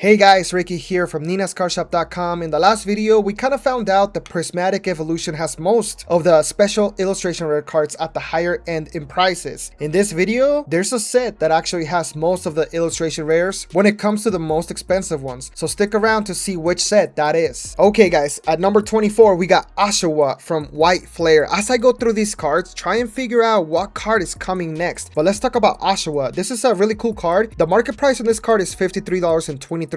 Hey guys, Ricky here from ninascarshop.com. In the last video, we kind of found out the Prismatic Evolution has most of the special illustration rare cards at the higher end in prices. In this video, there's a set that actually has most of the illustration rares when it comes to the most expensive ones. So stick around to see which set that is. Okay guys, at number 24, we got Oshawa from White Flare. As I go through these cards, try and figure out what card is coming next. But let's talk about Oshawa. This is a really cool card. The market price on this card is $53.23.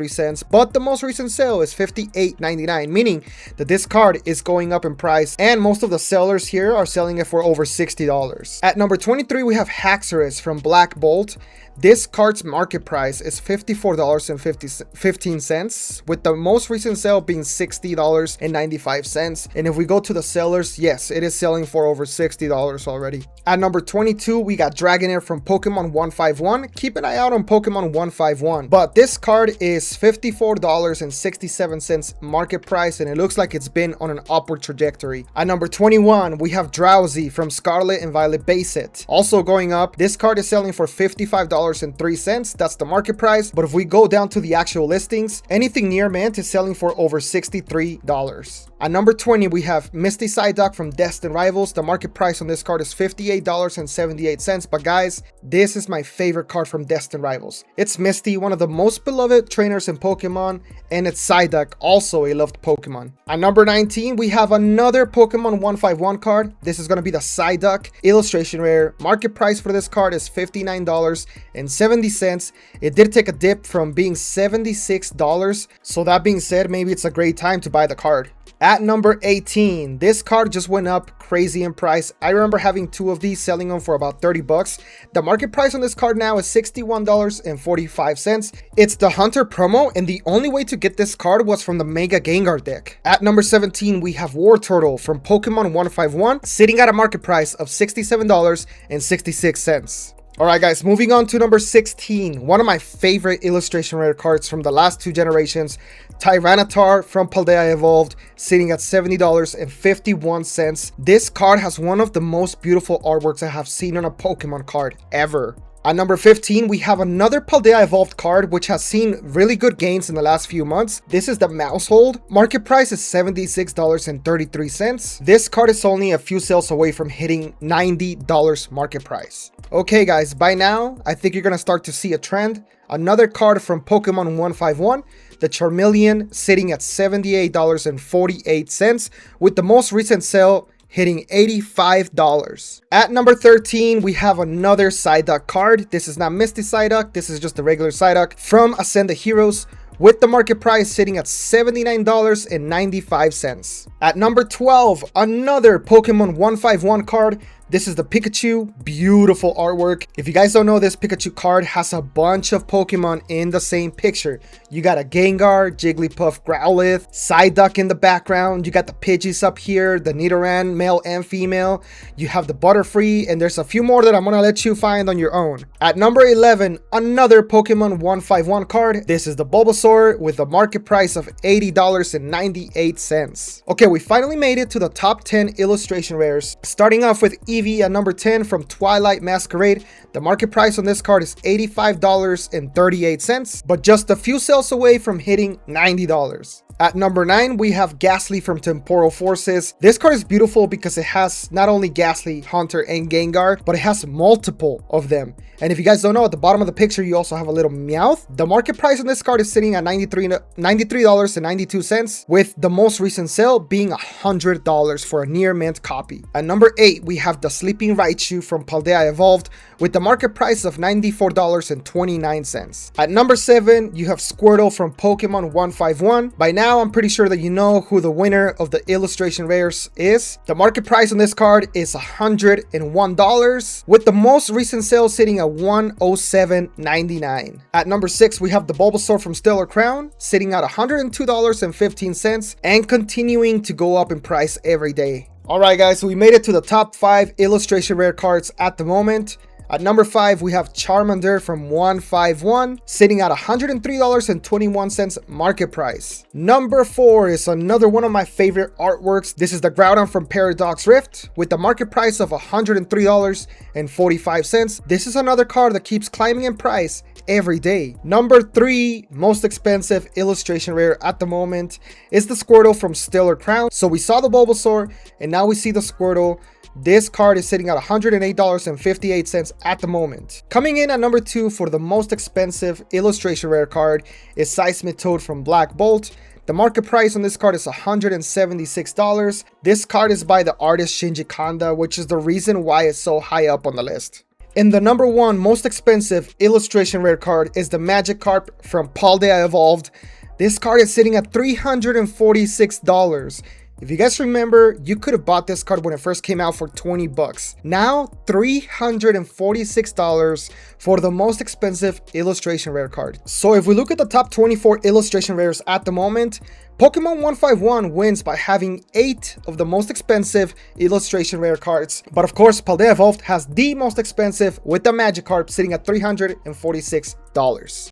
But the most recent sale is $58.99, meaning that this card is going up in price, and most of the sellers here are selling it for over $60. At number 23, we have Haxorus from Black Bolt. This card's market price is $54.15, with the most recent sale being $60.95. And if we go to the sellers, yes, it is selling for over $60 already. At number 22, we got Dragonair from Pokemon 151. Keep an eye out on Pokemon 151. But this card is $54.67 market price, and it looks like it's been on an upward trajectory. At number 21, we have Drowsy from Scarlet and Violet Base Set. Also going up, this card is selling for $55.03. That's the market price. But if we go down to the actual listings, anything near mint is selling for over $63. At number 20, we have Misty Psyduck from Destined Rivals. The market price on this card is $58.78. But guys, this is my favorite card from Destined Rivals. It's Misty, one of the most beloved trainers in Pokemon, and it's Psyduck, also a loved Pokemon. At number 19, we have another Pokemon 151 card. This is going to be the Psyduck illustration rare. Market price for this card is $59.70. It did take a dip from being $76. So that being said, maybe it's a great time to buy the card. At number 18, this card just went up crazy in price. I remember having two of these, selling them for about 30 bucks. The market price on this card now is $61.45. It's the Hunter promo, and the only way to get this card was from the Mega Gengar deck. At number 17, we have Wartortle from Pokemon 151, sitting at a market price of $67.66. Alright guys, moving on to number 16, one of my favorite illustration rare cards from the last two generations, Tyranitar from Paldea Evolved, sitting at $70.51. This card has one of the most beautiful artworks I have seen on a Pokemon card ever. At number 15, we have another Paldea Evolved card, which has seen really good gains in the last few months. This is the Mousehold. Market price is $76.33. This card is only a few sales away from hitting $90 market price. Okay guys, by now, I think you're going to start to see a trend. Another card from Pokemon 151, the Charmeleon, sitting at $78.48, with the most recent sale hitting $85. At number 13, we have another Psyduck card. This is not Misty Psyduck, this is just the regular Psyduck from Ascend the Heroes, with the market price sitting at $79.95. At number 12, another Pokemon 151 card. This is the Pikachu, beautiful artwork. If you guys don't know, this Pikachu card has a bunch of Pokemon in the same picture. You got a Gengar, Jigglypuff, Growlithe, Psyduck in the background. You got the Pidgeys up here, the Nidoran, male and female. You have the Butterfree, and there's a few more that I'm gonna let you find on your own. At number 11, another Pokemon 151 card. This is the Bulbasaur with a market price of $80.98. Okay, we finally made it to the top 10 illustration rares. Starting off with Eevee at number 10 from Twilight Masquerade. The market price on this card is $85.38, but just a few sales away from hitting $90. At number 9, we have Ghastly from Temporal Forces. This card is beautiful because it has not only Ghastly, Haunter, and Gengar, but it has multiple of them. And if you guys don't know, at the bottom of the picture, you also have a little Meowth. The market price on this card is sitting at $93.92, with the most recent sale being $100 for a near mint copy. At number 8, we have the Sleeping Raichu from Paldea Evolved, with the market price of $94.29. At number 7, you have Squirtle from Pokemon 151. By now, I'm pretty sure that you know who the winner of the illustration rares is. The market price on this card is $101, with the most recent sale sitting at $107.99. At number 6, we have the Bulbasaur from Stellar Crown, sitting at $102.15 and continuing to go up in price every day. Alright guys, so we made it to the top 5 illustration rare cards at the moment. At number 5, we have Charmander from 151, sitting at $103.21 market price. Number 4 is another one of my favorite artworks. This is the Groudon from Paradox Rift with the market price of $103.45. This is another card that keeps climbing in price every day. Number 3 most expensive illustration rare at the moment is the Squirtle from Stellar Crown. So we saw the Bulbasaur and now we see the Squirtle. This card is sitting at $108.58 at the moment. Coming in at number 2 for the most expensive illustration rare card is Seismitoad from Black Bolt. The market price on this card is $176. This card is by the artist Shinji Kanda, which is the reason why it's so high up on the list. And the number 1 most expensive illustration rare card is the Magikarp from Paldea Evolved. This card is sitting at $346. If you guys remember, you could have bought this card when it first came out for 20 bucks. Now, $346 for the most expensive illustration rare card. So if we look at the top 24 illustration rares at the moment, Pokémon 151 wins by having 8 of the most expensive illustration rare cards. But of course, Paldea Evolved has the most expensive with the Magikarp sitting at $346.